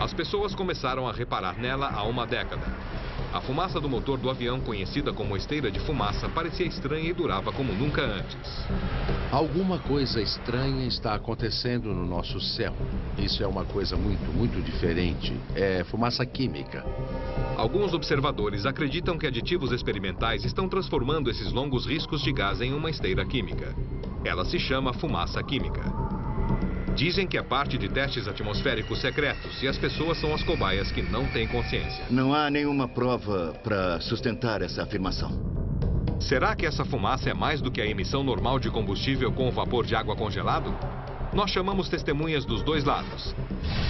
As pessoas começaram a reparar nela há uma década. A fumaça do motor do avião, conhecida como esteira de fumaça, parecia estranha e durava como nunca antes. Alguma coisa estranha está acontecendo no nosso céu. Isso é uma coisa muito diferente. É fumaça química. Alguns observadores acreditam que aditivos experimentais estão transformando esses longos riscos de gás em uma esteira química. Ela se chama fumaça química. Dizem que é parte de testes atmosféricos secretos e as pessoas são as cobaias que não têm consciência. Não há nenhuma prova para sustentar essa afirmação. Será que essa fumaça é mais do que a emissão normal de combustível com o vapor de água congelado? Nós chamamos testemunhas dos dois lados.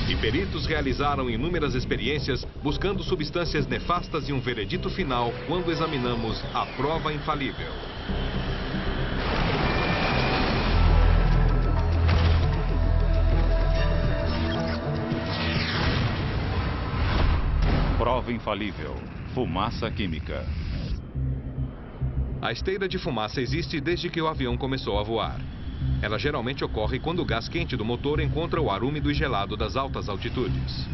E peritos realizaram inúmeras experiências buscando substâncias nefastas e um veredito final quando examinamos a prova infalível. Prova infalível. Fumaça química. A esteira de fumaça existe desde que o avião começou a voar. Ela geralmente ocorre quando o gás quente do motor encontra o ar úmido e gelado das altas altitudes.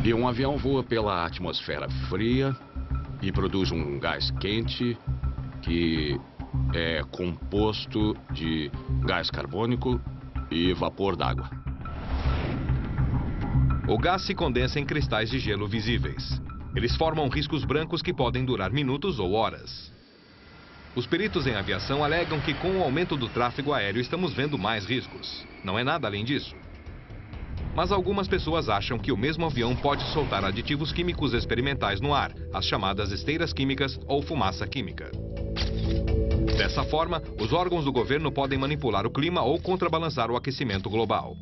E um avião voa pela atmosfera fria e produz um gás quente que é composto de gás carbônico e vapor d'água. O gás se condensa em cristais de gelo visíveis. Eles formam riscos brancos que podem durar minutos ou horas. Os peritos em aviação alegam que com o aumento do tráfego aéreo estamos vendo mais riscos. Não é nada além disso. Mas algumas pessoas acham que o mesmo avião pode soltar aditivos químicos experimentais no ar, as chamadas esteiras químicas ou fumaça química. Dessa forma, os órgãos do governo podem manipular o clima ou contrabalançar o aquecimento global.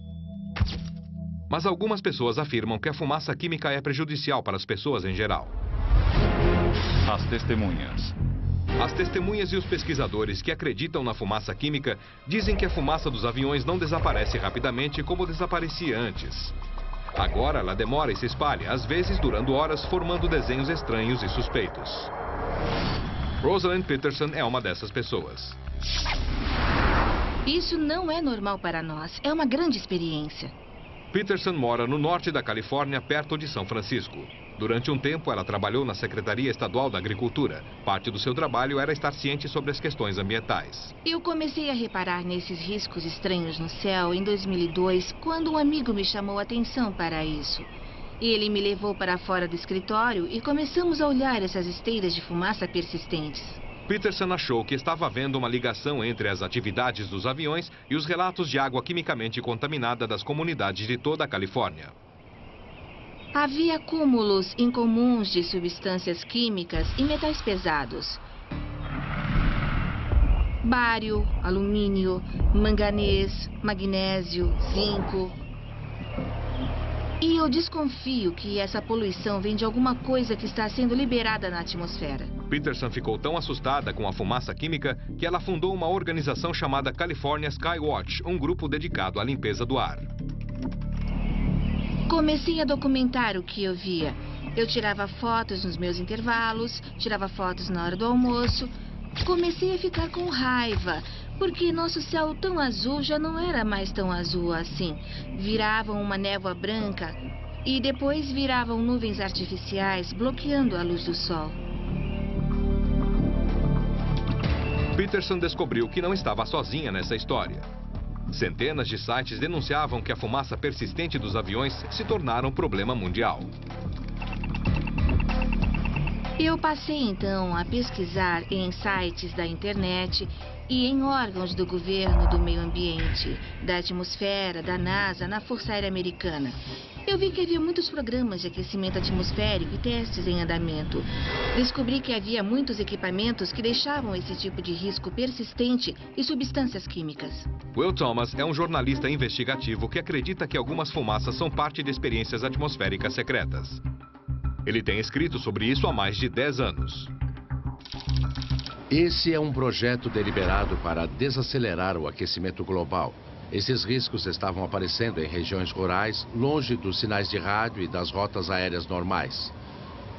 Mas algumas pessoas afirmam que a fumaça química é prejudicial para as pessoas em geral. As testemunhas. As testemunhas e os pesquisadores que acreditam na fumaça química dizem que a fumaça dos aviões não desaparece rapidamente como desaparecia antes. Agora ela demora e se espalha, às vezes durando horas, formando desenhos estranhos e suspeitos. Rosalind Peterson é uma dessas pessoas. Isso não é normal para nós. É uma grande experiência. Peterson mora no norte da Califórnia, perto de São Francisco. Durante um tempo, ela trabalhou na Secretaria Estadual da Agricultura. Parte do seu trabalho era estar ciente sobre as questões ambientais. Eu comecei a reparar nesses riscos estranhos no céu em 2002, quando um amigo me chamou a atenção para isso. Ele me levou para fora do escritório e começamos a olhar essas esteiras de fumaça persistentes. Peterson achou que estava havendo uma ligação entre as atividades dos aviões e os relatos de água quimicamente contaminada das comunidades de toda a Califórnia. Havia acúmulos incomuns de substâncias químicas e metais pesados. Bário, alumínio, manganês, magnésio, zinco. E eu desconfio que essa poluição vem de alguma coisa que está sendo liberada na atmosfera. Peterson ficou tão assustada com a fumaça química que ela fundou uma organização chamada California Skywatch, um grupo dedicado à limpeza do ar. Comecei a documentar o que eu via. Eu tirava fotos nos meus intervalos, tirava fotos na hora do almoço. Comecei a ficar com raiva, porque nosso céu tão azul já não era mais tão azul assim. Viravam uma névoa branca e depois viravam nuvens artificiais, bloqueando a luz do sol. Peterson descobriu que não estava sozinha nessa história. Centenas de sites denunciavam que a fumaça persistente dos aviões se tornara um problema mundial. Eu passei então a pesquisar em sites da internet e em órgãos do governo, do meio ambiente, da atmosfera, da NASA, na Força Aérea Americana. Eu vi que havia muitos programas de aquecimento atmosférico e testes em andamento. Descobri que havia muitos equipamentos que deixavam esse tipo de risco persistente e substâncias químicas. Will Thomas é um jornalista investigativo que acredita que algumas fumaças são parte de experiências atmosféricas secretas. Ele tem escrito sobre isso há mais de 10 anos. Esse é um projeto deliberado para desacelerar o aquecimento global. Esses riscos estavam aparecendo em regiões rurais, longe dos sinais de rádio e das rotas aéreas normais.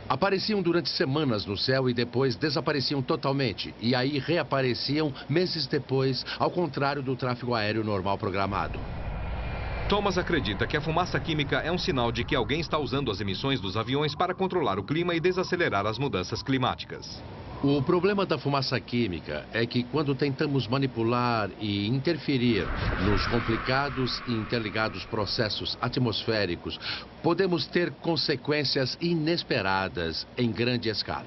Apareciam durante semanas no céu e depois desapareciam totalmente. E aí reapareciam meses depois, ao contrário do tráfego aéreo normal programado. Thomas acredita que a fumaça química é um sinal de que alguém está usando as emissões dos aviões para controlar o clima e desacelerar as mudanças climáticas. O problema da fumaça química é que quando tentamos manipular e interferir nos complicados e interligados processos atmosféricos, podemos ter consequências inesperadas em grande escala.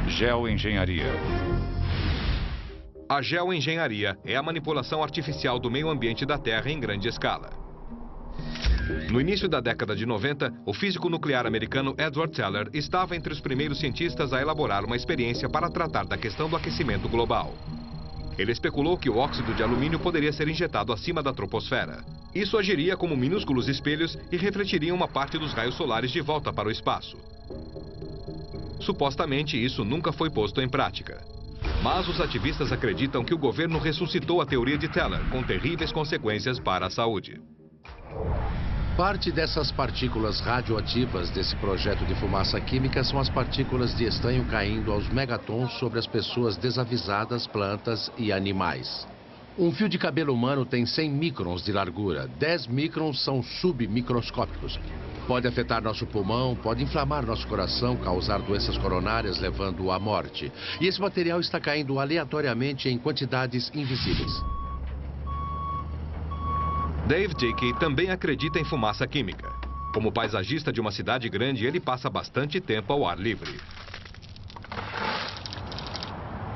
Geoengenharia. A geoengenharia é a manipulação artificial do meio ambiente da Terra em grande escala. No início da década de 90, o físico nuclear americano Edward Teller estava entre os primeiros cientistas a elaborar uma experiência para tratar da questão do aquecimento global. Ele especulou que o óxido de alumínio poderia ser injetado acima da troposfera. Isso agiria como minúsculos espelhos e refletiria uma parte dos raios solares de volta para o espaço. Supostamente, isso nunca foi posto em prática. Mas os ativistas acreditam que o governo ressuscitou a teoria de Teller, com terríveis consequências para a saúde. Parte dessas partículas radioativas desse projeto de fumaça química são as partículas de estanho caindo aos megatons sobre as pessoas desavisadas, plantas e animais. Um fio de cabelo humano tem 100 microns de largura, 10 microns são submicroscópicos. Pode afetar nosso pulmão, pode inflamar nosso coração, causar doenças coronárias, levando-o à morte. E esse material está caindo aleatoriamente em quantidades invisíveis. Dave Dickey também acredita em fumaça química. Como paisagista de uma cidade grande, ele passa bastante tempo ao ar livre.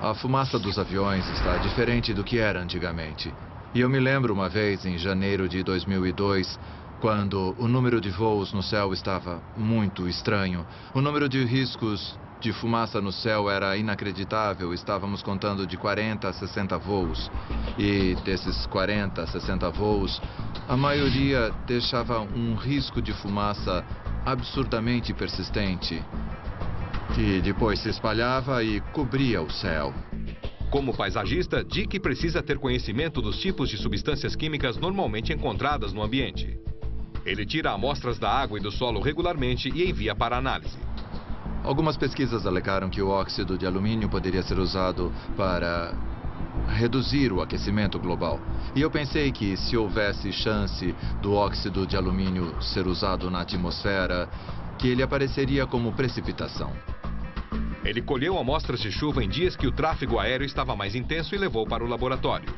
A fumaça dos aviões está diferente do que era antigamente. E eu me lembro uma vez, em janeiro de 2002, quando o número de voos no céu estava muito estranho. O número de riscos de fumaça no céu era inacreditável. Estávamos contando de 40 a 60 voos. E desses 40 a 60 voos, a maioria deixava um risco de fumaça absurdamente persistente, que depois se espalhava e cobria o céu. Como paisagista, Dick precisa ter conhecimento dos tipos de substâncias químicas normalmente encontradas no ambiente. Ele tira amostras da água e do solo regularmente e envia para análise. Algumas pesquisas alegaram que o óxido de alumínio poderia ser usado para reduzir o aquecimento global. E eu pensei que se houvesse chance do óxido de alumínio ser usado na atmosfera, que ele apareceria como precipitação. Ele colheu amostras de chuva em dias que o tráfego aéreo estava mais intenso e levou para o laboratório.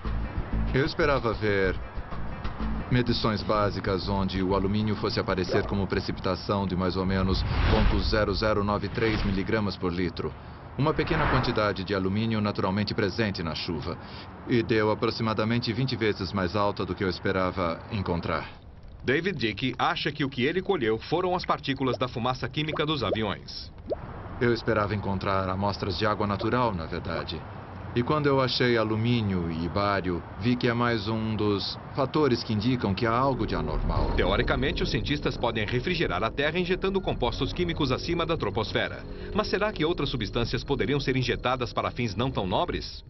Eu esperava ver medições básicas onde o alumínio fosse aparecer como precipitação de mais ou menos 0,0093 miligramas por litro. Uma pequena quantidade de alumínio naturalmente presente na chuva. E deu aproximadamente 20 vezes mais alta do que eu esperava encontrar. David Dickey acha que o que ele colheu foram as partículas da fumaça química dos aviões. Eu esperava encontrar amostras de água natural, na verdade. E quando eu achei alumínio e bário, vi que é mais um dos fatores que indicam que há algo de anormal. Teoricamente, os cientistas podem refrigerar a Terra injetando compostos químicos acima da troposfera. Mas será que outras substâncias poderiam ser injetadas para fins não tão nobres?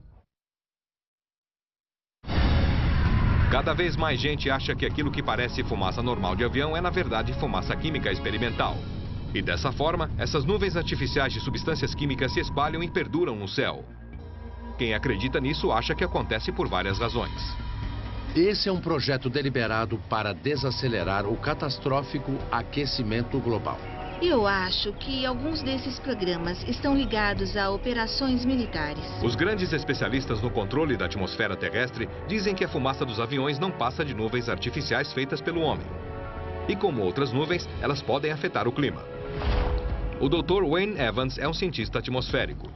Cada vez mais gente acha que aquilo que parece fumaça normal de avião é, na verdade, fumaça química experimental. E dessa forma, essas nuvens artificiais de substâncias químicas se espalham e perduram no céu. Quem acredita nisso acha que acontece por várias razões. Esse é um projeto deliberado para desacelerar o catastrófico aquecimento global. Eu acho que alguns desses programas estão ligados a operações militares. Os grandes especialistas no controle da atmosfera terrestre dizem que a fumaça dos aviões não passa de nuvens artificiais feitas pelo homem. E como outras nuvens, elas podem afetar o clima. O Dr. Wayne Evans é um cientista atmosférico.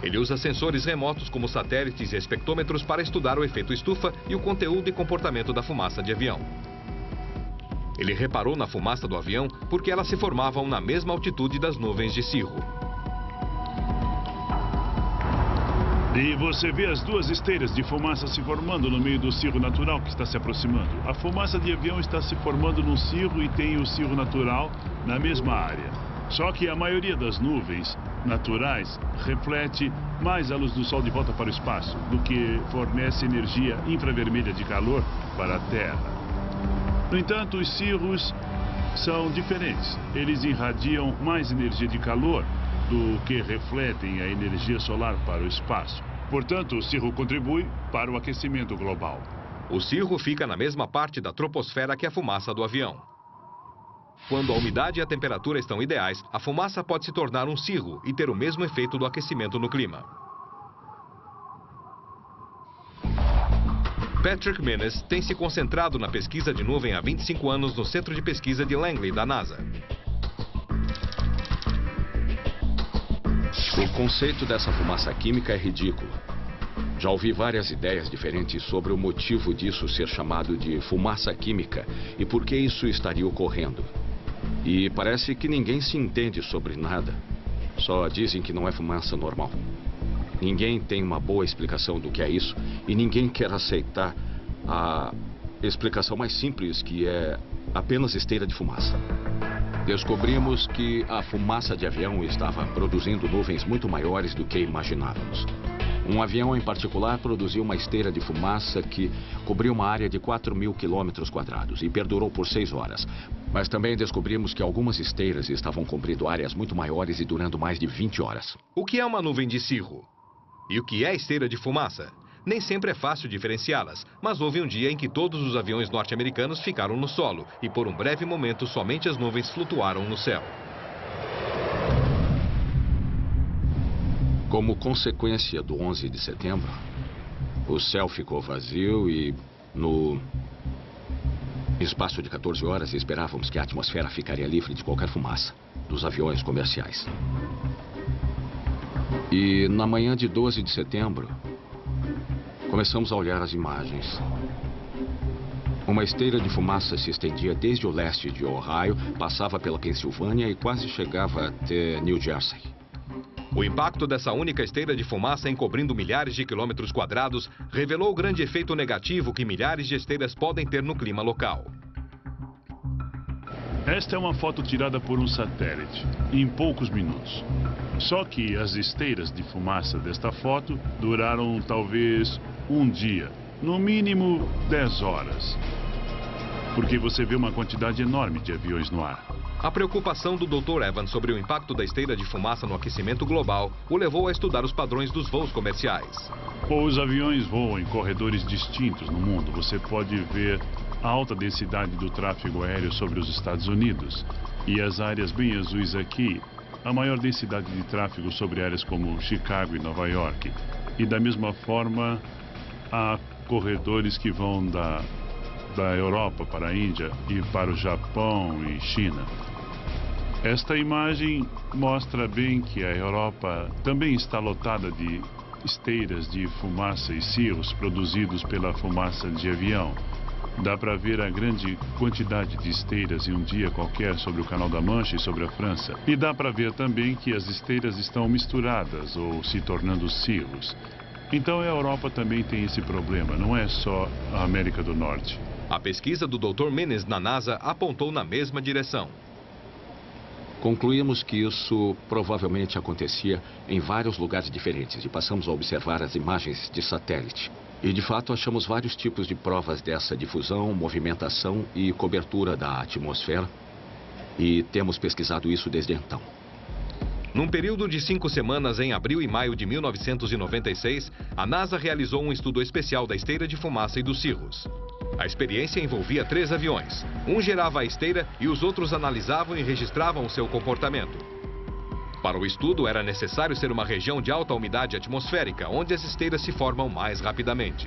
Ele usa sensores remotos como satélites e espectrômetros para estudar o efeito estufa e o conteúdo e comportamento da fumaça de avião. Ele reparou na fumaça do avião porque elas se formavam na mesma altitude das nuvens de cirro. E você vê as duas esteiras de fumaça se formando no meio do cirro natural que está se aproximando. A fumaça de avião está se formando num cirro e tem o cirro natural na mesma área. Só que a maioria das nuvens naturais reflete mais a luz do sol de volta para o espaço do que fornece energia infravermelha de calor para a Terra. No entanto, os cirros são diferentes. Eles irradiam mais energia de calor do que refletem a energia solar para o espaço. Portanto, o cirro contribui para o aquecimento global. O cirro fica na mesma parte da troposfera que a fumaça do avião. Quando a umidade e a temperatura estão ideais, a fumaça pode se tornar um cirro e ter o mesmo efeito do aquecimento no clima. Patrick Menes tem se concentrado na pesquisa de nuvem há 25 anos no Centro de Pesquisa de Langley, da NASA. O conceito dessa fumaça química é ridículo. Já ouvi várias ideias diferentes sobre o motivo disso ser chamado de fumaça química e por que isso estaria ocorrendo. E parece que ninguém se entende sobre nada. Só dizem que não é fumaça normal. Ninguém tem uma boa explicação do que é isso e ninguém quer aceitar a explicação mais simples, que é apenas esteira de fumaça. Descobrimos que a fumaça de avião estava produzindo nuvens muito maiores do que imaginávamos. Um avião em particular produziu uma esteira de fumaça que cobriu uma área de 4.000 km² e perdurou por 6 horas. Mas também descobrimos que algumas esteiras estavam cobrindo áreas muito maiores e durando mais de 20 horas. O que é uma nuvem de cirro? E o que é esteira de fumaça? Nem sempre é fácil diferenciá-las, mas houve um dia em que todos os aviões norte-americanos ficaram no solo e por um breve momento somente as nuvens flutuaram no céu. Como consequência do 11 de setembro, o céu ficou vazio e no espaço de 14 horas esperávamos que a atmosfera ficaria livre de qualquer fumaça dos aviões comerciais. E na manhã de 12 de setembro, começamos a olhar as imagens. Uma esteira de fumaça se estendia desde o leste de Ohio, passava pela Pensilvânia e quase chegava até New Jersey. O impacto dessa única esteira de fumaça encobrindo milhares de quilômetros quadrados revelou o grande efeito negativo que milhares de esteiras podem ter no clima local. Esta é uma foto tirada por um satélite, em poucos minutos. Só que as esteiras de fumaça desta foto duraram talvez um dia, no mínimo 10 horas. Porque você vê uma quantidade enorme de aviões no ar. A preocupação do Dr. Evans sobre o impacto da esteira de fumaça no aquecimento global o levou a estudar os padrões dos voos comerciais. Os aviões voam em corredores distintos no mundo. Você pode ver a alta densidade do tráfego aéreo sobre os Estados Unidos. E as áreas bem azuis aqui, a maior densidade de tráfego sobre áreas como Chicago e Nova York. E da mesma forma, há corredores que vão da Europa para a Índia e para o Japão e China. Esta imagem mostra bem que a Europa também está lotada de esteiras de fumaça e cirros produzidos pela fumaça de avião. Dá para ver a grande quantidade de esteiras em um dia qualquer sobre o Canal da Mancha e sobre a França. E dá para ver também que as esteiras estão misturadas ou se tornando cirros. Então a Europa também tem esse problema, não é só a América do Norte. A pesquisa do Dr. Menes na NASA apontou na mesma direção. Concluímos que isso provavelmente acontecia em vários lugares diferentes e passamos a observar as imagens de satélite. E de fato achamos vários tipos de provas dessa difusão, movimentação e cobertura da atmosfera. E temos pesquisado isso desde então. Num período de 5 semanas, em abril e maio de 1996, a NASA realizou um estudo especial da esteira de fumaça e dos cirros. A experiência envolvia 3 aviões. Um gerava a esteira e os outros analisavam e registravam o seu comportamento. Para o estudo, era necessário ser uma região de alta umidade atmosférica, onde as esteiras se formam mais rapidamente.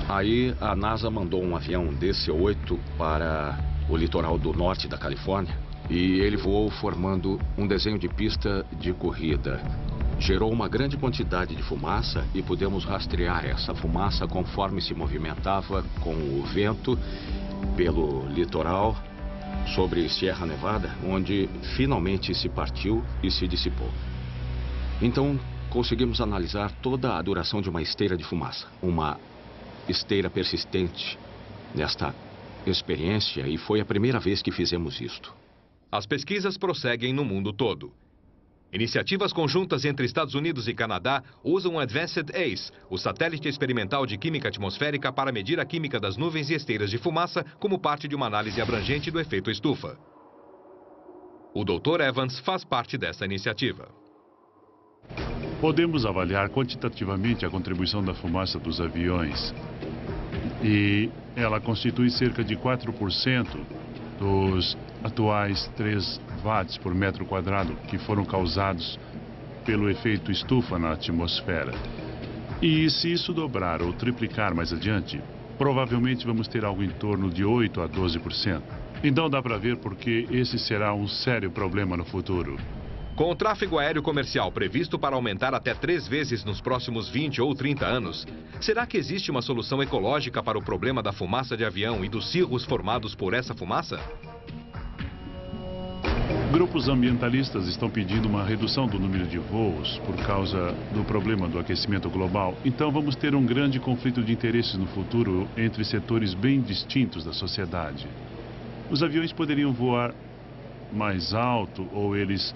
Aí a NASA mandou um avião DC-8 para o litoral do norte da Califórnia e ele voou formando um desenho de pista de corrida. Gerou uma grande quantidade de fumaça e pudemos rastrear essa fumaça conforme se movimentava com o vento pelo litoral sobre Sierra Nevada, onde finalmente se partiu e se dissipou. Então, conseguimos analisar toda a duração de uma esteira de fumaça, uma esteira persistente nesta experiência, e foi a primeira vez que fizemos isto. As pesquisas prosseguem no mundo todo. Iniciativas conjuntas entre Estados Unidos e Canadá usam o Advanced ACE, o satélite experimental de química atmosférica, para medir a química das nuvens e esteiras de fumaça como parte de uma análise abrangente do efeito estufa. O Dr. Evans faz parte dessa iniciativa. Podemos avaliar quantitativamente a contribuição da fumaça dos aviões. E ela constitui cerca de 4% dos atuais 3 watts por metro quadrado que foram causados pelo efeito estufa na atmosfera. E se isso dobrar ou triplicar mais adiante, provavelmente vamos ter algo em torno de 8 a 12%. Então dá para ver porque esse será um sério problema no futuro. Com o tráfego aéreo comercial previsto para aumentar até 3 vezes nos próximos 20 ou 30 anos, será que existe uma solução ecológica para o problema da fumaça de avião e dos cirros formados por essa fumaça? Grupos ambientalistas estão pedindo uma redução do número de voos por causa do problema do aquecimento global. Então vamos ter um grande conflito de interesses no futuro entre setores bem distintos da sociedade. Os aviões poderiam voar mais alto ou eles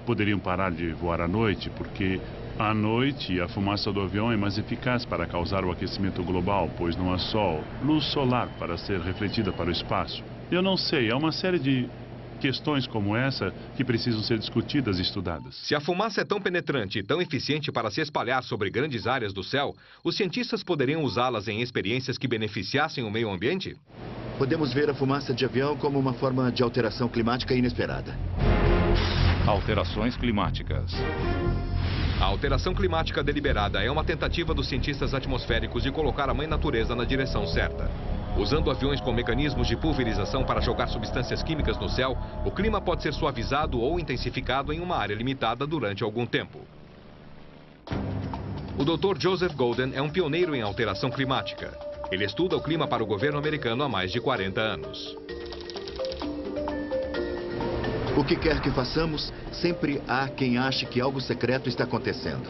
poderiam parar de voar à noite, porque à noite a fumaça do avião é mais eficaz para causar o aquecimento global, pois não há sol, luz solar para ser refletida para o espaço. Eu não sei, há uma série de questões como essa que precisam ser discutidas e estudadas. Se a fumaça é tão penetrante e tão eficiente para se espalhar sobre grandes áreas do céu, os cientistas poderiam usá-las em experiências que beneficiassem o meio ambiente? Podemos ver a fumaça de avião como uma forma de alteração climática inesperada. Alterações climáticas. A alteração climática deliberada é uma tentativa dos cientistas atmosféricos de colocar a mãe natureza na direção certa. Usando aviões com mecanismos de pulverização para jogar substâncias químicas no céu, o clima pode ser suavizado ou intensificado em uma área limitada durante algum tempo. O Dr. Joseph Golden é um pioneiro em alteração climática. Ele estuda o clima para o governo americano há mais de 40 anos. O que quer que façamos, sempre há quem ache que algo secreto está acontecendo.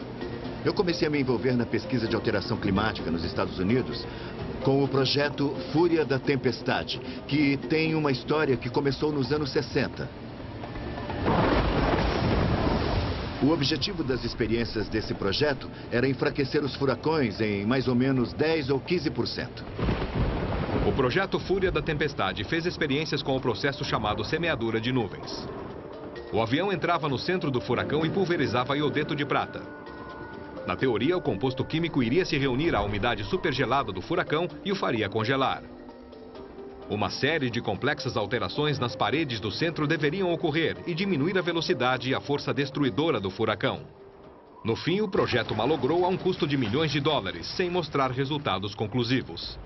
Eu comecei a me envolver na pesquisa de alteração climática nos Estados Unidos com o projeto Fúria da Tempestade, que tem uma história que começou nos anos 60. O objetivo das experiências desse projeto era enfraquecer os furacões em mais ou menos 10 ou 15%. O projeto Fúria da Tempestade fez experiências com o processo chamado semeadura de nuvens. O avião entrava no centro do furacão e pulverizava iodeto de prata. Na teoria, o composto químico iria se reunir à umidade supergelada do furacão e o faria congelar. Uma série de complexas alterações nas paredes do centro deveriam ocorrer e diminuir a velocidade e a força destruidora do furacão. No fim, o projeto malogrou a um custo de milhões de dólares, sem mostrar resultados conclusivos.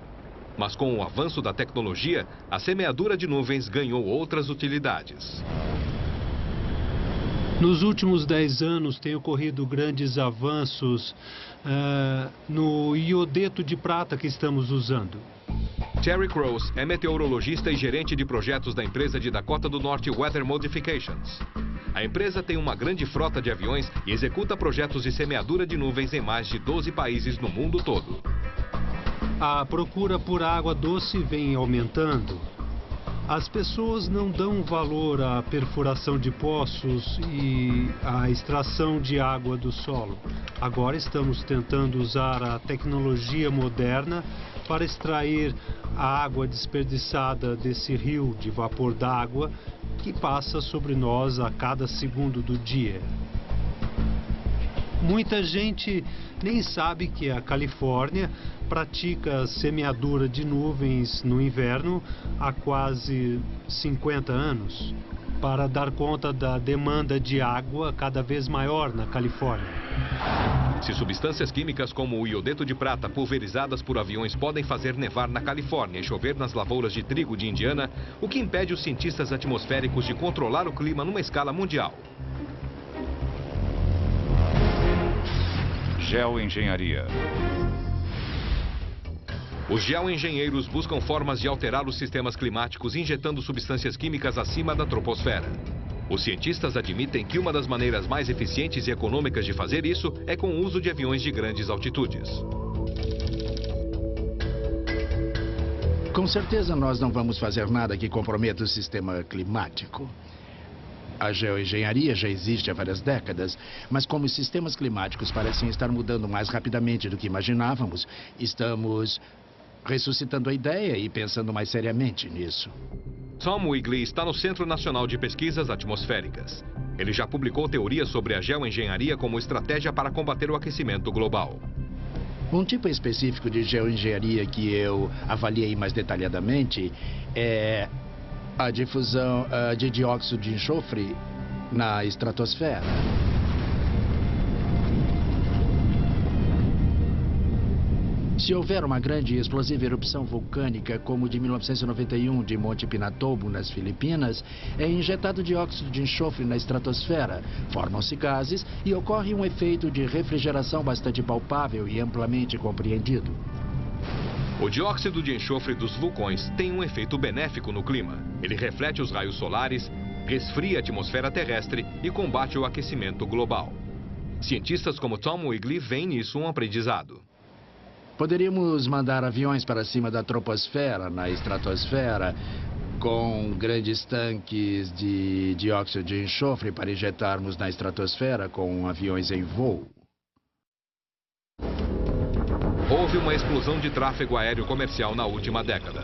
Mas com o avanço da tecnologia, a semeadura de nuvens ganhou outras utilidades. Nos últimos 10 anos tem ocorrido grandes avanços no iodeto de prata que estamos usando. Terry Crows é meteorologista e gerente de projetos da empresa de Dakota do Norte Weather Modifications. A empresa tem uma grande frota de aviões e executa projetos de semeadura de nuvens em mais de 12 países no mundo todo. A procura por água doce vem aumentando. As pessoas não dão valor à perfuração de poços e à extração de água do solo. Agora estamos tentando usar a tecnologia moderna para extrair a água desperdiçada desse rio de vapor d'água que passa sobre nós a cada segundo do dia. Muita gente nem sabe que a Califórnia pratica semeadura de nuvens no inverno há quase 50 anos, para dar conta da demanda de água cada vez maior na Califórnia. Se substâncias químicas como o iodeto de prata pulverizadas por aviões podem fazer nevar na Califórnia e chover nas lavouras de trigo de Indiana, o que impede os cientistas atmosféricos de controlar o clima numa escala mundial? Geoengenharia. Os geoengenheiros buscam formas de alterar os sistemas climáticos injetando substâncias químicas acima da troposfera. Os cientistas admitem que uma das maneiras mais eficientes e econômicas de fazer isso é com o uso de aviões de grandes altitudes. Com certeza nós não vamos fazer nada que comprometa o sistema climático. A geoengenharia já existe há várias décadas, mas como os sistemas climáticos parecem estar mudando mais rapidamente do que imaginávamos, estamos ressuscitando a ideia e pensando mais seriamente nisso. Tom Wigley está no Centro Nacional de Pesquisas Atmosféricas. Ele já publicou teorias sobre a geoengenharia como estratégia para combater o aquecimento global. Um tipo específico de geoengenharia que eu avaliei mais detalhadamente é a difusão de dióxido de enxofre na estratosfera. Se houver uma grande e explosiva erupção vulcânica, como de 1991 de Monte Pinatubo, nas Filipinas, é injetado dióxido de enxofre na estratosfera, formam-se gases e ocorre um efeito de refrigeração bastante palpável e amplamente compreendido. O dióxido de enxofre dos vulcões tem um efeito benéfico no clima. Ele reflete os raios solares, resfria a atmosfera terrestre e combate o aquecimento global. Cientistas como Tom Wigley veem nisso um aprendizado. Poderíamos mandar aviões para cima da troposfera, na estratosfera, com grandes tanques de dióxido de enxofre para injetarmos na estratosfera com aviões em voo. Houve uma explosão de tráfego aéreo comercial na última década.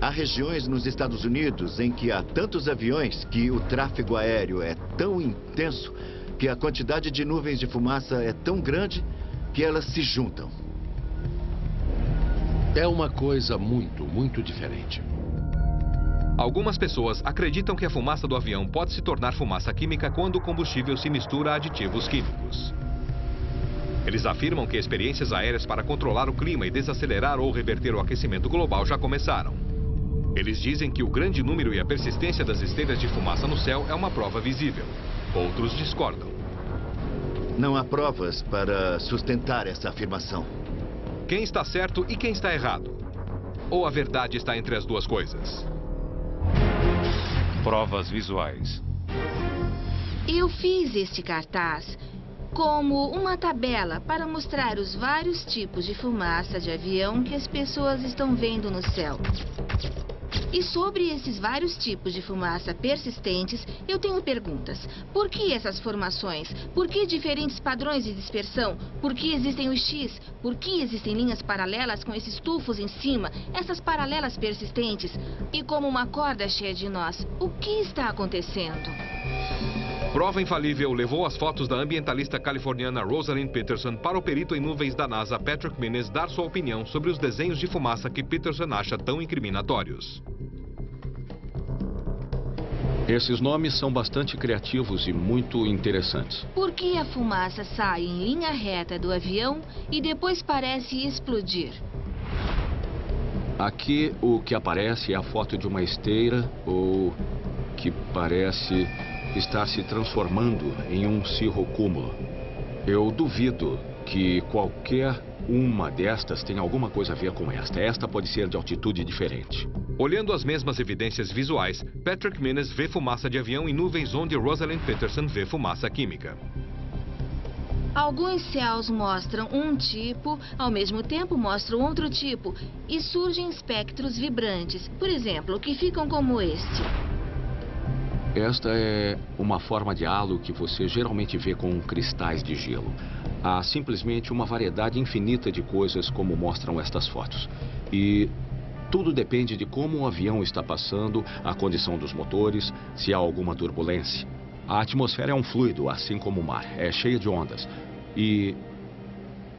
Há regiões nos Estados Unidos em que há tantos aviões que o tráfego aéreo é tão intenso que a quantidade de nuvens de fumaça é tão grande que elas se juntam. É uma coisa muito diferente. Algumas pessoas acreditam que a fumaça do avião pode se tornar fumaça química quando o combustível se mistura a aditivos químicos. Eles afirmam que experiências aéreas para controlar o clima e desacelerar ou reverter o aquecimento global já começaram. Eles dizem que o grande número e a persistência das esteiras de fumaça no céu é uma prova visível. Outros discordam. Não há provas para sustentar essa afirmação. Quem está certo e quem está errado? Ou a verdade está entre as duas coisas? Provas visuais. Eu fiz este cartaz como uma tabela para mostrar os vários tipos de fumaça de avião que as pessoas estão vendo no céu. E sobre esses vários tipos de fumaça persistentes, eu tenho perguntas. Por que essas formações? Por que diferentes padrões de dispersão? Por que existem os X? Por que existem linhas paralelas com esses tufos em cima? Essas paralelas persistentes? E como uma corda cheia de nós, o que está acontecendo? Prova infalível levou as fotos da ambientalista californiana Rosalind Peterson para o perito em nuvens da NASA Patrick Minnis dar sua opinião sobre os desenhos de fumaça que Peterson acha tão incriminatórios. Esses nomes são bastante criativos e muito interessantes. Por que a fumaça sai em linha reta do avião e depois parece explodir? Aqui o que aparece é a foto de uma esteira ou que parece estar se transformando em um cirrocúmulo. Eu duvido que qualquer uma destas tenha alguma coisa a ver com esta. Esta pode ser de altitude diferente. Olhando as mesmas evidências visuais, Patrick Minnis vê fumaça de avião em nuvens onde Rosalind Peterson vê fumaça química. Alguns céus mostram um tipo, ao mesmo tempo mostram outro tipo, e surgem espectros vibrantes, por exemplo, que ficam como este. Esta é uma forma de halo que você geralmente vê com cristais de gelo. Há simplesmente uma variedade infinita de coisas como mostram estas fotos. E tudo depende de como o avião está passando, a condição dos motores, se há alguma turbulência. A atmosfera é um fluido, assim como o mar, é cheia de ondas. E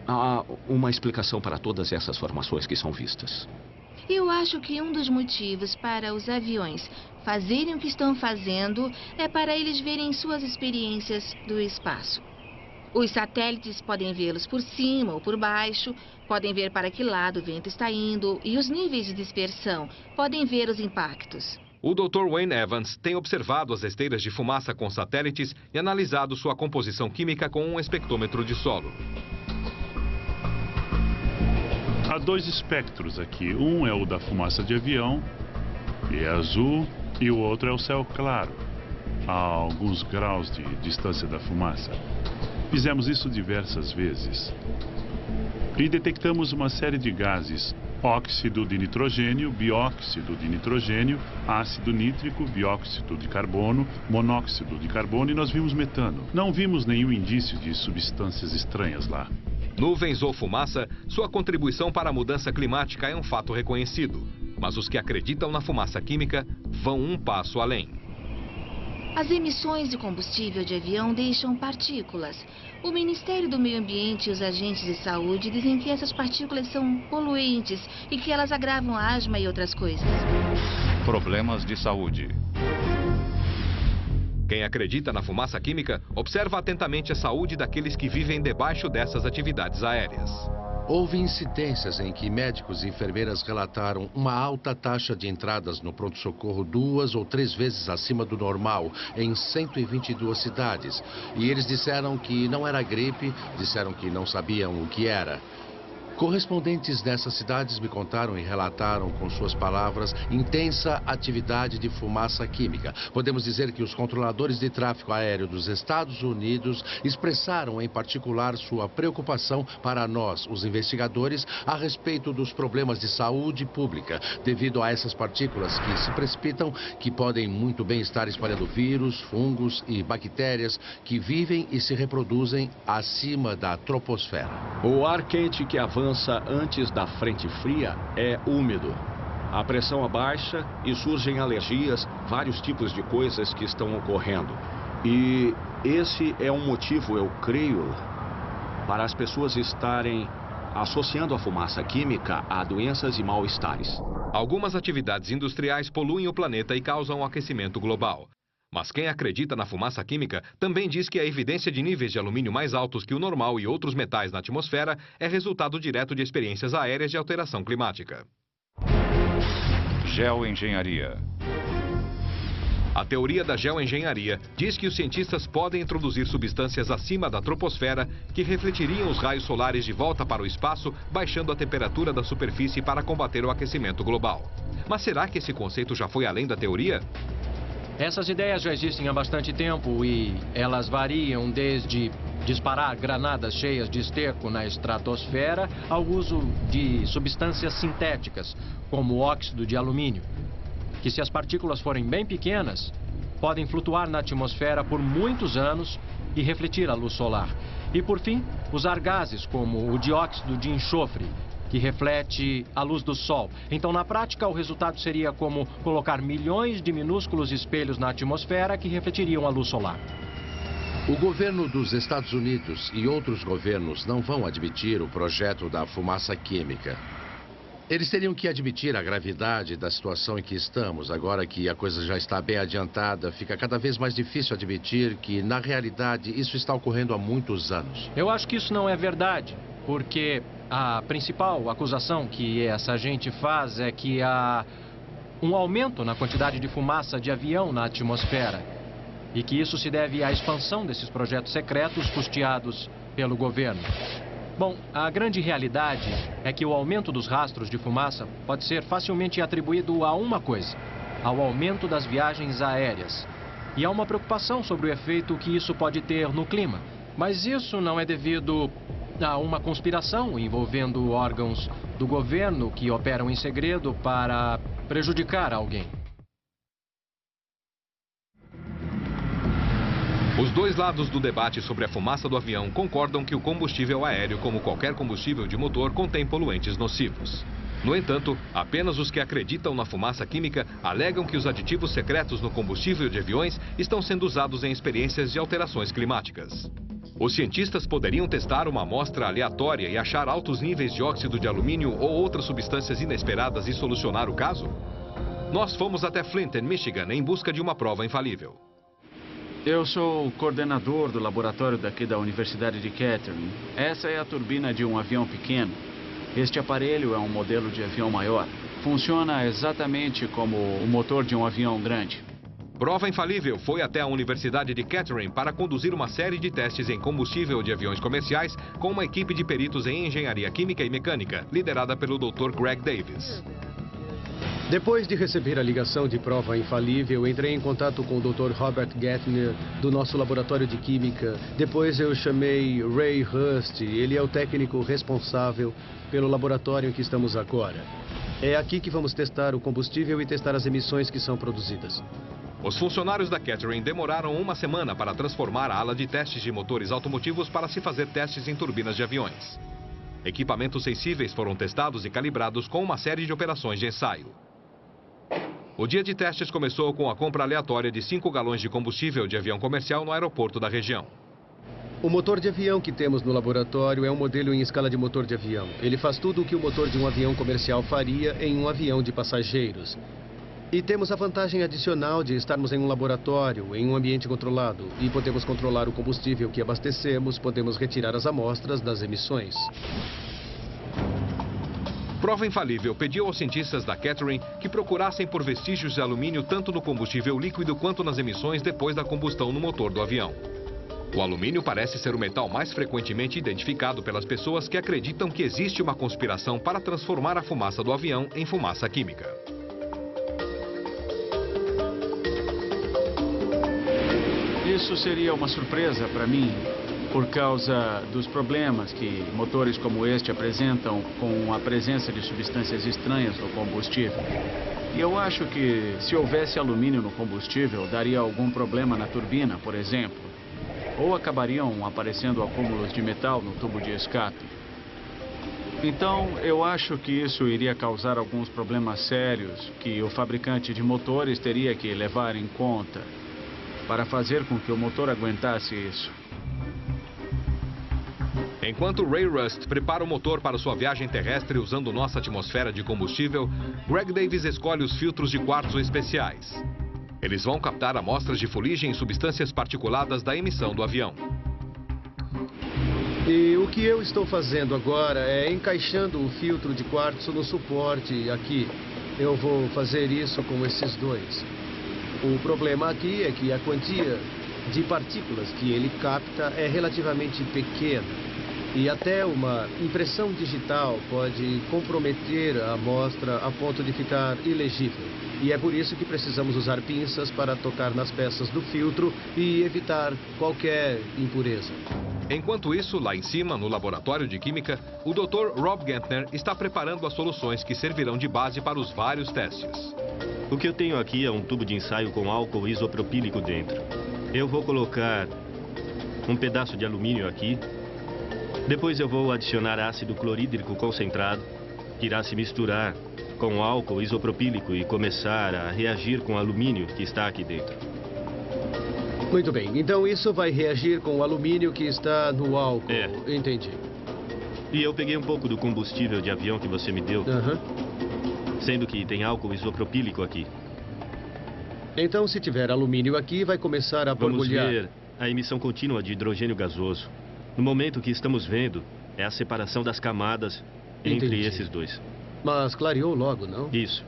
há uma explicação para todas essas formações que são vistas. Eu acho que um dos motivos para os aviões fazerem o que estão fazendo é para eles verem suas experiências do espaço. Os satélites podem vê-los por cima ou por baixo, podem ver para que lado o vento está indo e os níveis de dispersão, podem ver os impactos. O Dr. Wayne Evans tem observado as esteiras de fumaça com satélites e analisado sua composição química com um espectrômetro de solo. Há dois espectros aqui. Um é o da fumaça de avião, que é azul, e o outro é o céu claro, a alguns graus de distância da fumaça. Fizemos isso diversas vezes. E detectamos uma série de gases: óxido de nitrogênio, bióxido de nitrogênio, ácido nítrico, dióxido de carbono, monóxido de carbono e nós vimos metano. Não vimos nenhum indício de substâncias estranhas lá. Nuvens ou fumaça, sua contribuição para a mudança climática é um fato reconhecido. Mas os que acreditam na fumaça química vão um passo além. As emissões de combustível de avião deixam partículas. O Ministério do Meio Ambiente e os agentes de saúde dizem que essas partículas são poluentes e que elas agravam a asma e outras coisas. Problemas de saúde. Quem acredita na fumaça química, observa atentamente a saúde daqueles que vivem debaixo dessas atividades aéreas. Houve incidências em que médicos e enfermeiras relataram uma alta taxa de entradas no pronto-socorro 2 ou 3 vezes acima do normal em 122 cidades. E eles disseram que não era gripe, disseram que não sabiam o que era. Correspondentes dessas cidades me contaram e relataram com suas palavras intensa atividade de fumaça química. Podemos dizer que os controladores de tráfego aéreo dos Estados Unidos expressaram em particular sua preocupação para nós, os investigadores, a respeito dos problemas de saúde pública, devido a essas partículas que se precipitam, que podem muito bem estar espalhando vírus, fungos e bactérias que vivem e se reproduzem acima da troposfera. O ar quente que avança antes da frente fria é úmido. A pressão abaixa e surgem alergias, vários tipos de coisas que estão ocorrendo. E esse é um motivo, eu creio, para as pessoas estarem associando a fumaça química a doenças e mal-estares. Algumas atividades industriais poluem o planeta e causam um aquecimento global. Mas quem acredita na fumaça química também diz que a evidência de níveis de alumínio mais altos que o normal e outros metais na atmosfera é resultado direto de experiências aéreas de alteração climática. Geoengenharia. A teoria da geoengenharia diz que os cientistas podem introduzir substâncias acima da troposfera que refletiriam os raios solares de volta para o espaço, baixando a temperatura da superfície para combater o aquecimento global. Mas será que esse conceito já foi além da teoria? Essas ideias já existem há bastante tempo e elas variam desde disparar granadas cheias de esterco na estratosfera ao uso de substâncias sintéticas, como o óxido de alumínio, que se as partículas forem bem pequenas, podem flutuar na atmosfera por muitos anos e refletir a luz solar. E por fim, usar gases como o dióxido de enxofre, que reflete a luz do Sol. Então, na prática, o resultado seria como colocar milhões de minúsculos espelhos na atmosfera que refletiriam a luz solar. O governo dos Estados Unidos e outros governos não vão admitir o projeto da fumaça química. Eles teriam que admitir a gravidade da situação em que estamos. Agora que a coisa já está bem adiantada, fica cada vez mais difícil admitir que, na realidade, isso está ocorrendo há muitos anos. Eu acho que isso não é verdade, porque a principal acusação que essa gente faz é que há um aumento na quantidade de fumaça de avião na atmosfera e que isso se deve à expansão desses projetos secretos custeados pelo governo. Bom, a grande realidade é que o aumento dos rastros de fumaça pode ser facilmente atribuído a uma coisa: ao aumento das viagens aéreas. E há uma preocupação sobre o efeito que isso pode ter no clima. Mas isso não é devido a uma conspiração envolvendo órgãos do governo que operam em segredo para prejudicar alguém. Os dois lados do debate sobre a fumaça do avião concordam que o combustível aéreo, como qualquer combustível de motor, contém poluentes nocivos. No entanto, apenas os que acreditam na fumaça química alegam que os aditivos secretos no combustível de aviões estão sendo usados em experiências de alterações climáticas. Os cientistas poderiam testar uma amostra aleatória e achar altos níveis de óxido de alumínio ou outras substâncias inesperadas e solucionar o caso? Nós fomos até Flint, em Michigan, em busca de uma prova infalível. Eu sou o coordenador do laboratório daqui da Universidade de Kettering. Essa é a turbina de um avião pequeno. Este aparelho é um modelo de avião maior. Funciona exatamente como o motor de um avião grande. Prova Infalível foi até a Universidade de Kettering para conduzir uma série de testes em combustível de aviões comerciais com uma equipe de peritos em engenharia química e mecânica, liderada pelo Dr. Greg Davis. Depois de receber a ligação de Prova Infalível, entrei em contato com o Dr. Robert Gettner, do nosso laboratório de química. Depois eu chamei Ray Hurst, ele é o técnico responsável pelo laboratório em que estamos agora. É aqui que vamos testar o combustível e testar as emissões que são produzidas. Os funcionários da Kettering demoraram uma semana para transformar a ala de testes de motores automotivos para se fazer testes em turbinas de aviões. Equipamentos sensíveis foram testados e calibrados com uma série de operações de ensaio. O dia de testes começou com a compra aleatória de 5 galões de combustível de avião comercial no aeroporto da região. O motor de avião que temos no laboratório é um modelo em escala de motor de avião. Ele faz tudo o que o motor de um avião comercial faria em um avião de passageiros. E temos a vantagem adicional de estarmos em um laboratório, em um ambiente controlado. E podemos controlar o combustível que abastecemos, podemos retirar as amostras das emissões. Prova Infalível pediu aos cientistas da Kettering que procurassem por vestígios de alumínio tanto no combustível líquido quanto nas emissões depois da combustão no motor do avião. O alumínio parece ser o metal mais frequentemente identificado pelas pessoas que acreditam que existe uma conspiração para transformar a fumaça do avião em fumaça química. Isso seria uma surpresa para mim, por causa dos problemas que motores como este apresentam com a presença de substâncias estranhas no combustível. E eu acho que se houvesse alumínio no combustível, daria algum problema na turbina, por exemplo. Ou acabariam aparecendo acúmulos de metal no tubo de escape. Então, eu acho que isso iria causar alguns problemas sérios que o fabricante de motores teria que levar em conta para fazer com que o motor aguentasse isso. Enquanto Ray Rust prepara o motor para sua viagem terrestre usando nossa atmosfera de combustível, Greg Davis escolhe os filtros de quartzo especiais. Eles vão captar amostras de fuligem e substâncias particuladas da emissão do avião. E o que eu estou fazendo agora é encaixando o filtro de quartzo no suporte aqui. Eu vou fazer isso com esses dois. O problema aqui é que a quantia de partículas que ele capta é relativamente pequena. E até uma impressão digital pode comprometer a amostra a ponto de ficar ilegível. E é por isso que precisamos usar pinças para tocar nas peças do filtro e evitar qualquer impureza. Enquanto isso, lá em cima, no laboratório de química, o Dr. Rob Gantner está preparando as soluções que servirão de base para os vários testes. O que eu tenho aqui é um tubo de ensaio com álcool isopropílico dentro. Eu vou colocar um pedaço de alumínio aqui. Depois eu vou adicionar ácido clorídrico concentrado, que irá se misturar com o álcool isopropílico e começar a reagir com o alumínio que está aqui dentro. Muito bem, então isso vai reagir com o alumínio que está no álcool. É. Entendi. E eu peguei um pouco do combustível de avião que você me deu, sendo que tem álcool isopropílico aqui. Então, se tiver alumínio aqui, vai começar a borbulhar. Vamos ver a emissão contínua de hidrogênio gasoso. No momento que estamos vendo, é a separação das camadas entre esses dois. Mas clareou logo, não? Isso.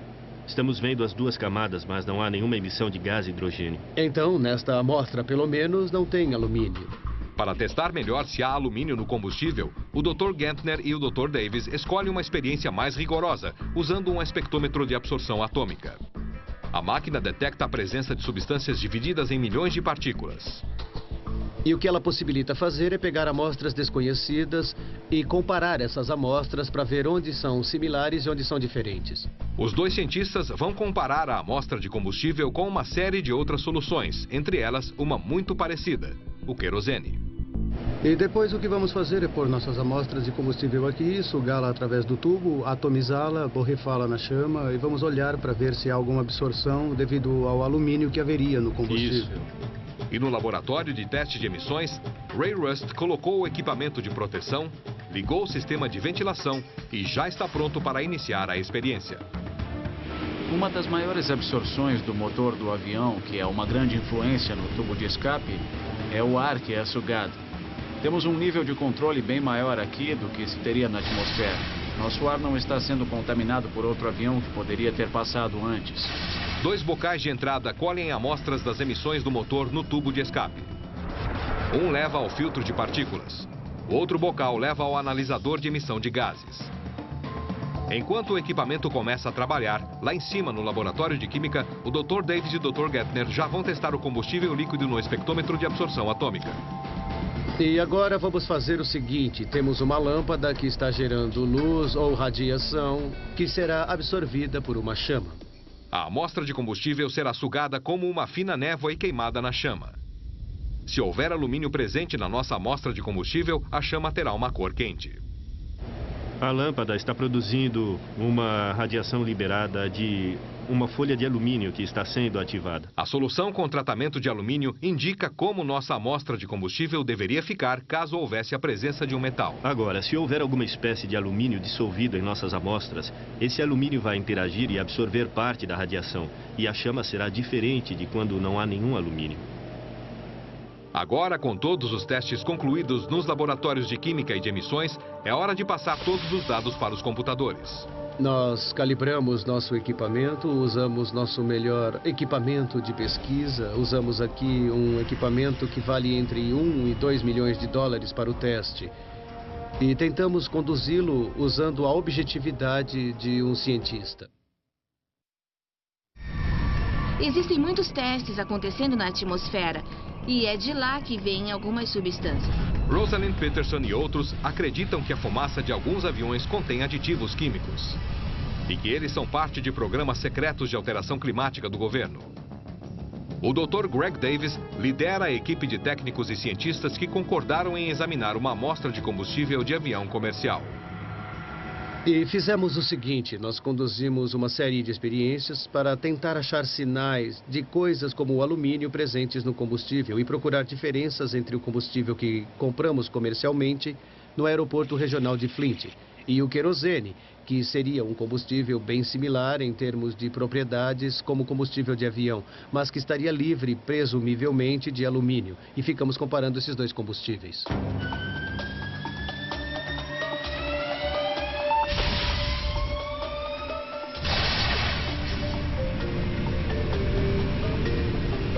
Estamos vendo as duas camadas, mas não há nenhuma emissão de gás hidrogênio. Então, nesta amostra, pelo menos, não tem alumínio. Para testar melhor se há alumínio no combustível, o Dr. Gantner e o Dr. Davis escolhem uma experiência mais rigorosa, usando um espectrômetro de absorção atômica. A máquina detecta a presença de substâncias divididas em milhões de partículas. E o que ela possibilita fazer é pegar amostras desconhecidas e comparar essas amostras para ver onde são similares e onde são diferentes. Os dois cientistas vão comparar a amostra de combustível com uma série de outras soluções, entre elas uma muito parecida, o querosene. E depois o que vamos fazer é pôr nossas amostras de combustível aqui, sugá-la através do tubo, atomizá-la, borrifá-la na chama e vamos olhar para ver se há alguma absorção devido ao alumínio que haveria no combustível. Isso. E no laboratório de teste de emissões, Ray Rust colocou o equipamento de proteção, ligou o sistema de ventilação e já está pronto para iniciar a experiência. Uma das maiores absorções do motor do avião, que é uma grande influência no tubo de escape, é o ar que é sugado. Temos um nível de controle bem maior aqui do que se teria na atmosfera. Nosso ar não está sendo contaminado por outro avião que poderia ter passado antes. 2 bocais de entrada colhem amostras das emissões do motor no tubo de escape. Um leva ao filtro de partículas. O outro bocal leva ao analisador de emissão de gases. Enquanto o equipamento começa a trabalhar, lá em cima no laboratório de química, o Dr. Davis e o Dr. Gantner já vão testar o combustível líquido no espectrômetro de absorção atômica. E agora vamos fazer o seguinte, temos uma lâmpada que está gerando luz ou radiação que será absorvida por uma chama. A amostra de combustível será sugada como uma fina névoa e queimada na chama. Se houver alumínio presente na nossa amostra de combustível, a chama terá uma cor quente. A lâmpada está produzindo uma radiação liberada de uma folha de alumínio que está sendo ativada. A solução com tratamento de alumínio indica como nossa amostra de combustível deveria ficar caso houvesse a presença de um metal. Agora, se houver alguma espécie de alumínio dissolvido em nossas amostras, esse alumínio vai interagir e absorver parte da radiação, e a chama será diferente de quando não há nenhum alumínio. Agora, com todos os testes concluídos nos laboratórios de química e de emissões, é hora de passar todos os dados para os computadores. Nós calibramos nosso equipamento, usamos nosso melhor equipamento de pesquisa, usamos aqui um equipamento que vale entre 1 e 2 milhões de dólares para o teste. E tentamos conduzi-lo usando a objetividade de um cientista. Existem muitos testes acontecendo na atmosfera e é de lá que vêm algumas substâncias. Rosalind Peterson e outros acreditam que a fumaça de alguns aviões contém aditivos químicos e que eles são parte de programas secretos de alteração climática do governo. O Dr. Greg Davis lidera a equipe de técnicos e cientistas que concordaram em examinar uma amostra de combustível de avião comercial. E fizemos o seguinte, nós conduzimos uma série de experiências para tentar achar sinais de coisas como o alumínio presentes no combustível e procurar diferenças entre o combustível que compramos comercialmente no aeroporto regional de Flint e o querosene, que seria um combustível bem similar em termos de propriedades como combustível de avião, mas que estaria livre, presumivelmente, de alumínio. E ficamos comparando esses dois combustíveis.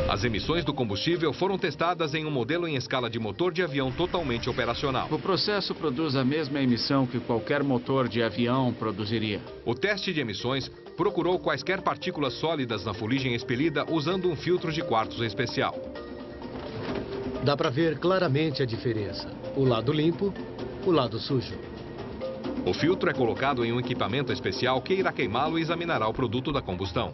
As emissões do combustível foram testadas em um modelo em escala de motor de avião totalmente operacional. O processo produz a mesma emissão que qualquer motor de avião produziria. O teste de emissões procurou quaisquer partículas sólidas na fuligem expelida usando um filtro de quartzo especial. Dá para ver claramente a diferença. O lado limpo, o lado sujo. O filtro é colocado em um equipamento especial que irá queimá-lo e examinará o produto da combustão.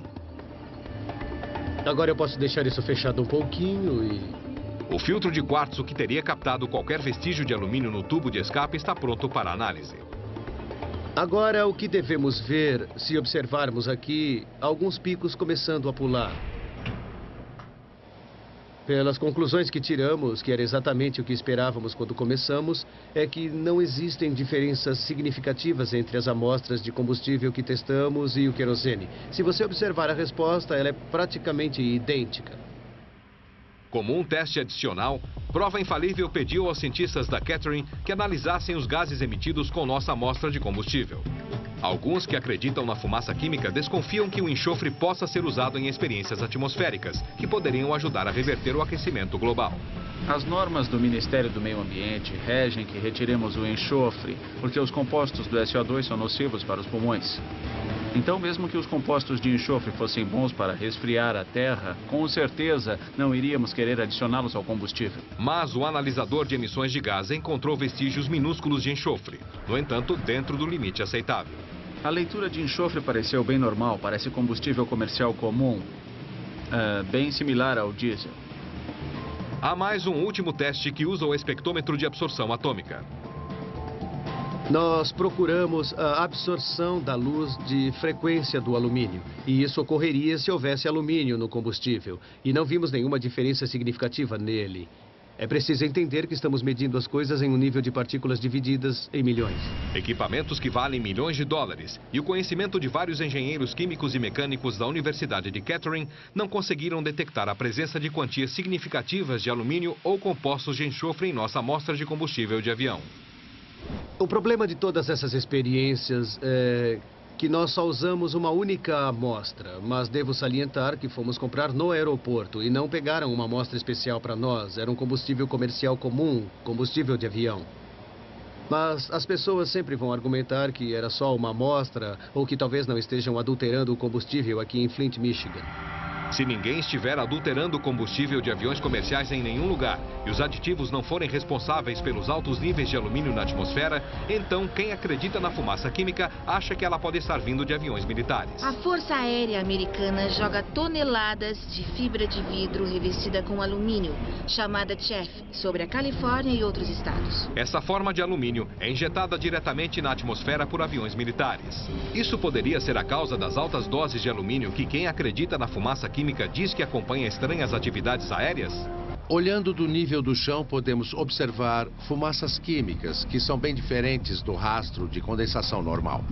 Agora eu posso deixar isso fechado um pouquinho e... O filtro de quartzo que teria captado qualquer vestígio de alumínio no tubo de escape está pronto para análise. Agora o que devemos ver, se observarmos aqui, alguns picos começando a pular. Pelas conclusões que tiramos, que era exatamente o que esperávamos quando começamos, é que não existem diferenças significativas entre as amostras de combustível que testamos e o querosene. Se você observar a resposta, ela é praticamente idêntica. Como um teste adicional, Prova Infalível pediu aos cientistas da Kettering que analisassem os gases emitidos com nossa amostra de combustível. Alguns que acreditam na fumaça química desconfiam que o enxofre possa ser usado em experiências atmosféricas, que poderiam ajudar a reverter o aquecimento global. As normas do Ministério do Meio Ambiente regem que retiremos o enxofre, porque os compostos do SO2 são nocivos para os pulmões. Então, mesmo que os compostos de enxofre fossem bons para resfriar a terra, com certeza não iríamos querer adicioná-los ao combustível. Mas o analisador de emissões de gás encontrou vestígios minúsculos de enxofre, no entanto, dentro do limite aceitável. A leitura de enxofre pareceu bem normal, parece combustível comercial comum, bem similar ao diesel. Há mais um último teste que usa o espectrômetro de absorção atômica. Nós procuramos a absorção da luz de frequência do alumínio. E isso ocorreria se houvesse alumínio no combustível. E não vimos nenhuma diferença significativa nele. É preciso entender que estamos medindo as coisas em um nível de partículas divididas em milhões. Equipamentos que valem milhões de dólares e o conhecimento de vários engenheiros químicos e mecânicos da Universidade de Kettering não conseguiram detectar a presença de quantias significativas de alumínio ou compostos de enxofre em nossa amostra de combustível de avião. O problema de todas essas experiências é que nós só usamos uma única amostra, mas devo salientar que fomos comprar no aeroporto e não pegaram uma amostra especial para nós. Era um combustível comercial comum, combustível de avião. Mas as pessoas sempre vão argumentar que era só uma amostra ou que talvez não estejam adulterando o combustível aqui em Flint, Michigan. Se ninguém estiver adulterando o combustível de aviões comerciais em nenhum lugar e os aditivos não forem responsáveis pelos altos níveis de alumínio na atmosfera, então quem acredita na fumaça química acha que ela pode estar vindo de aviões militares. A Força Aérea Americana joga toneladas de fibra de vidro revestida com alumínio, chamada Chaff, sobre a Califórnia e outros estados. Essa forma de alumínio é injetada diretamente na atmosfera por aviões militares. Isso poderia ser a causa das altas doses de alumínio que quem acredita na fumaça química diz que acompanha estranhas atividades aéreas? Olhando do nível do chão, podemos observar fumaças químicas, que são bem diferentes do rastro de condensação normal.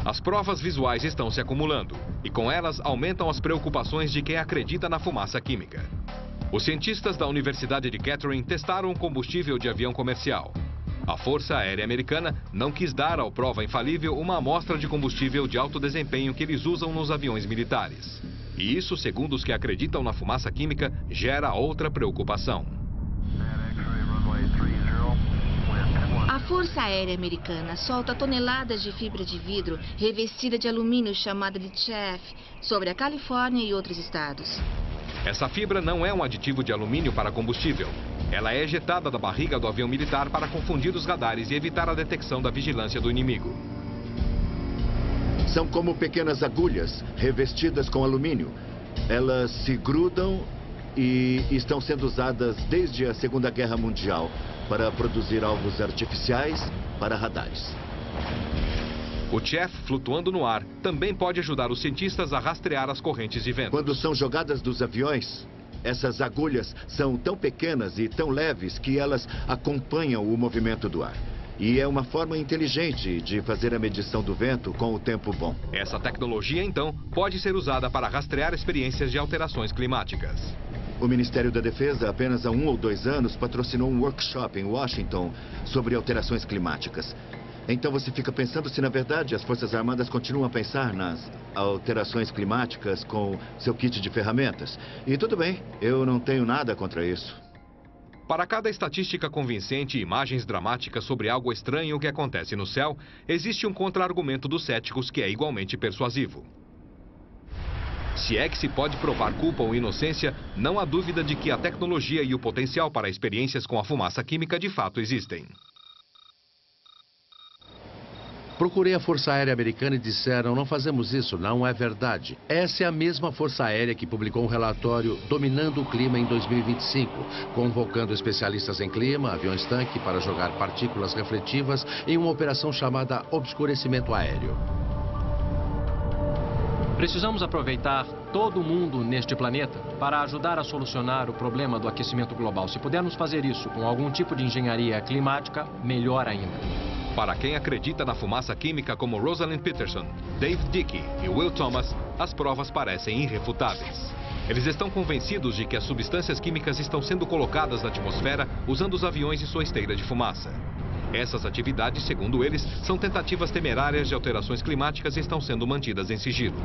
As provas visuais estão se acumulando, e com elas aumentam as preocupações de quem acredita na fumaça química. Os cientistas da Universidade de Kettering testaram o combustível de avião comercial. A Força Aérea Americana não quis dar ao prova infalível uma amostra de combustível de alto desempenho que eles usam nos aviões militares. E isso, segundo os que acreditam na fumaça química, gera outra preocupação. A Força Aérea Americana solta toneladas de fibra de vidro revestida de alumínio chamada de Chaff sobre a Califórnia e outros estados. Essa fibra não é um aditivo de alumínio para combustível. Ela é ejetada da barriga do avião militar para confundir os radares e evitar a detecção da vigilância do inimigo. São como pequenas agulhas revestidas com alumínio. Elas se grudam e estão sendo usadas desde a Segunda Guerra Mundial para produzir alvos artificiais para radares. O Chaff, flutuando no ar, também pode ajudar os cientistas a rastrear as correntes de vento. Quando são jogadas dos aviões, essas agulhas são tão pequenas e tão leves que elas acompanham o movimento do ar. E é uma forma inteligente de fazer a medição do vento com o tempo bom. Essa tecnologia, então, pode ser usada para rastrear experiências de alterações climáticas. O Ministério da Defesa, apenas há 1 ou 2 anos, patrocinou um workshop em Washington sobre alterações climáticas. Então você fica pensando se, na verdade, as Forças Armadas continuam a pensar nas alterações climáticas com seu kit de ferramentas. E tudo bem, eu não tenho nada contra isso. Para cada estatística convincente e imagens dramáticas sobre algo estranho que acontece no céu, existe um contra-argumento dos céticos que é igualmente persuasivo. Se é que se pode provar culpa ou inocência, não há dúvida de que a tecnologia e o potencial para experiências com a fumaça química de fato existem. Procurei a Força Aérea Americana e disseram: não fazemos isso, não é verdade. Essa é a mesma Força Aérea que publicou um relatório Dominando o Clima em 2025, convocando especialistas em clima, aviões-tanque, para jogar partículas refletivas em uma operação chamada obscurecimento aéreo. Precisamos aproveitar todo mundo neste planeta para ajudar a solucionar o problema do aquecimento global. Se pudermos fazer isso com algum tipo de engenharia climática, melhor ainda. Para quem acredita na fumaça química como Rosalind Peterson, Dave Dickey e Will Thomas, as provas parecem irrefutáveis. Eles estão convencidos de que as substâncias químicas estão sendo colocadas na atmosfera usando os aviões e sua esteira de fumaça. Essas atividades, segundo eles, são tentativas temerárias de alterações climáticas e estão sendo mantidas em sigilo.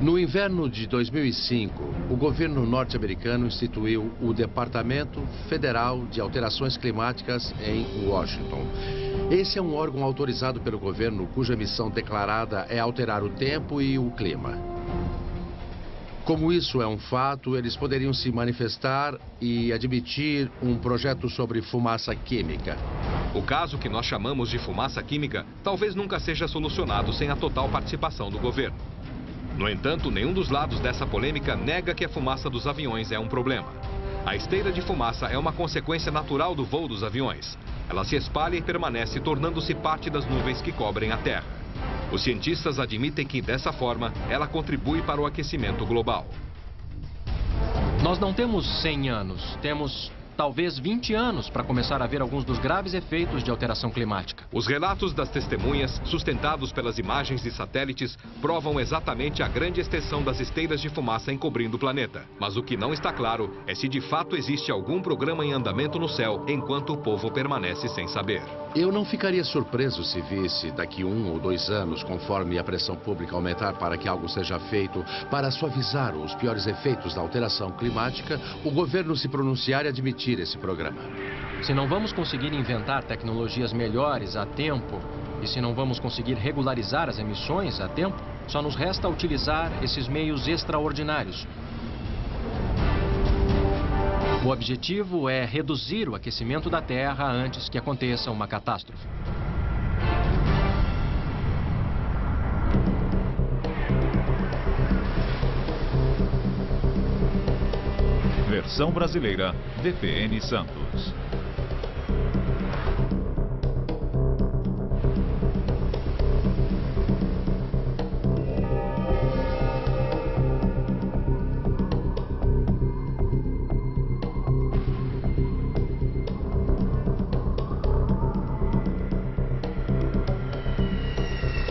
No inverno de 2005, o governo norte-americano instituiu o Departamento Federal de Alterações Climáticas em Washington. Esse é um órgão autorizado pelo governo cuja missão declarada é alterar o tempo e o clima. Como isso é um fato, eles poderiam se manifestar e admitir um projeto sobre fumaça química. O caso que nós chamamos de fumaça química talvez nunca seja solucionado sem a total participação do governo. No entanto, nenhum dos lados dessa polêmica nega que a fumaça dos aviões é um problema. A esteira de fumaça é uma consequência natural do voo dos aviões. Ela se espalha e permanece, tornando-se parte das nuvens que cobrem a Terra. Os cientistas admitem que, dessa forma, ela contribui para o aquecimento global. Nós não temos 100 anos, temos talvez 20 anos para começar a ver alguns dos graves efeitos de alteração climática. Os relatos das testemunhas, sustentados pelas imagens de satélites, provam exatamente a grande extensão das esteiras de fumaça encobrindo o planeta. Mas o que não está claro é se de fato existe algum programa em andamento no céu, enquanto o povo permanece sem saber. Eu não ficaria surpreso se visse daqui 1 ou 2 anos, conforme a pressão pública aumentar para que algo seja feito para suavizar os piores efeitos da alteração climática, o governo se pronunciar e admitir esse programa. Se não vamos conseguir inventar tecnologias melhores a tempo, e se não vamos conseguir regularizar as emissões a tempo, Só nos resta utilizar esses meios extraordinários. O objetivo é reduzir o aquecimento da Terra antes que aconteça uma catástrofe. Versão brasileira, VPN Santos.